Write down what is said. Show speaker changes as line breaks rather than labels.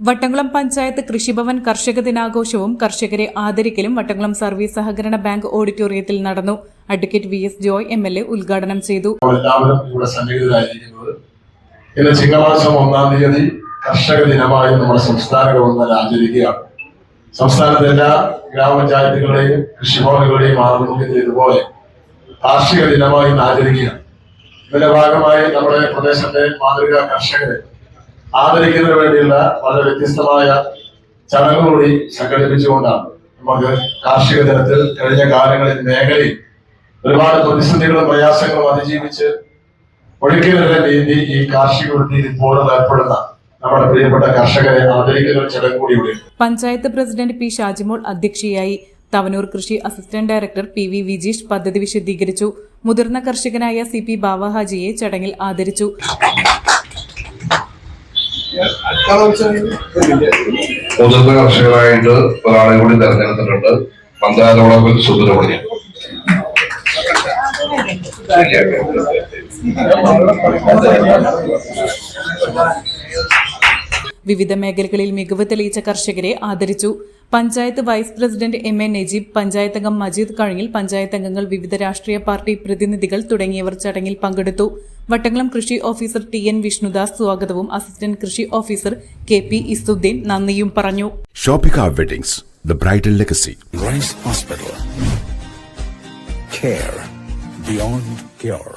വട്ടംകുളം പഞ്ചായത്ത് കൃഷിഭവൻ കർഷക ദിനാഘോഷവും കർഷകരെ ആദരിക്കലും വട്ടംകുളം സർവീസ് സഹകരണ ബാങ്ക് ഓഡിറ്റോറിയത്തിൽ നടന്നു. Advocate V S Joy MLA ഉദ്ഘാടനം ചെയ്തു.
എല്ലാവരും ഇവിടെ സന്നിഹിതരായിരിക്കുന്നത് ഇന്ന് ചിങ്ങമാസം 1-ാം തീയതി കർഷക ദിനമായി നമ്മുടെ സംസ്ഥാന ഗവൺമെന്റ് ആചരിക്കുകയാണ്. സംസ്ഥാനത്തെ എല്ലാ ഗ്രാമപഞ്ചായത്തുകളുടെയും കൃഷിഭവനുകളുടെയും ആഭിമുഖ്യത്തിൽ ഇതുപോലെ കാർഷിക ദിനമായി ആചരിക്കുകയാണ്. ഇതിന്റെ ഭാഗമായി നമ്മുടെ പ്രദേശത്തെ മാതൃകാ കർഷകരെ ആദരിക്കുന്നതിന് വേണ്ടിയുള്ള വളരെ വ്യത്യസ്തമായ ചടങ്ങുകൂടി സംഘടിപ്പിച്ചുകൊണ്ടാണ് നമുക്ക് കാർഷിക ദിനത്തിൽ കഴിഞ്ഞ കാലങ്ങളിൽ മേഖലയിൽ ഒരുപാട് പ്രതിസന്ധികളും പ്രയാസങ്ങളും അതിജീവിച്ച് ഒഴുക്കിനെ നീന്തി ഈ കാർഷിക വൃത്തിയിൽ ഇപ്പോഴും ഏർപ്പെടുന്ന നമ്മുടെ പ്രിയപ്പെട്ട കർഷകരെ ആദരിക്കുന്ന ഒരു ചടങ്ങ് കൂടി ഇവിടെ.
പഞ്ചായത്ത് പ്രസിഡന്റ് പി ഷാജിമോൾ അധ്യക്ഷയായി. തവനൂർ കൃഷി അസിസ്റ്റന്റ് ഡയറക്ടർ PV വിജീഷ് പദ്ധതി വിശദീകരിച്ചു. മുതിർന്ന കർഷകനായ CP ബാവ ഹാജിയെ ചടങ്ങിൽ ആദരിച്ചു.
മുതിർന്ന കർഷകരായിട്ട് ഒരാളെ കൂടി തെരഞ്ഞെടുത്തിട്ടുണ്ട്. പഞ്ചായത്തോടൊപ്പം സുബ്രഹ്മണ്യം.
വിവിധ മേഖലകളിൽ മികവ് തെളിയിച്ച കർഷകരെ ആദരിച്ചു. Panchayat vice president MA Najeeb, panchayat അംഗം മജീദ് കഴങ്ങിൽ, പഞ്ചായത്ത് അംഗങ്ങൾ, വിവിധ രാഷ്ട്രീയ പാർട്ടി പ്രതിനിധികൾ തുടങ്ങിയവർ ചടങ്ങിൽ പങ്കെടുത്തു. വട്ടംകുളം കൃഷി ഓഫീസർ TN വിഷ്ണുദാസ് സ്വാഗതവും അസിസ്റ്റന്റ് കൃഷി ഓഫീസർ KP ഇസുദ്ദീൻ നന്ദിയും പറഞ്ഞു.
Shopika Weddings, the bridal legacy.
Rice Hospital. Care beyond cure.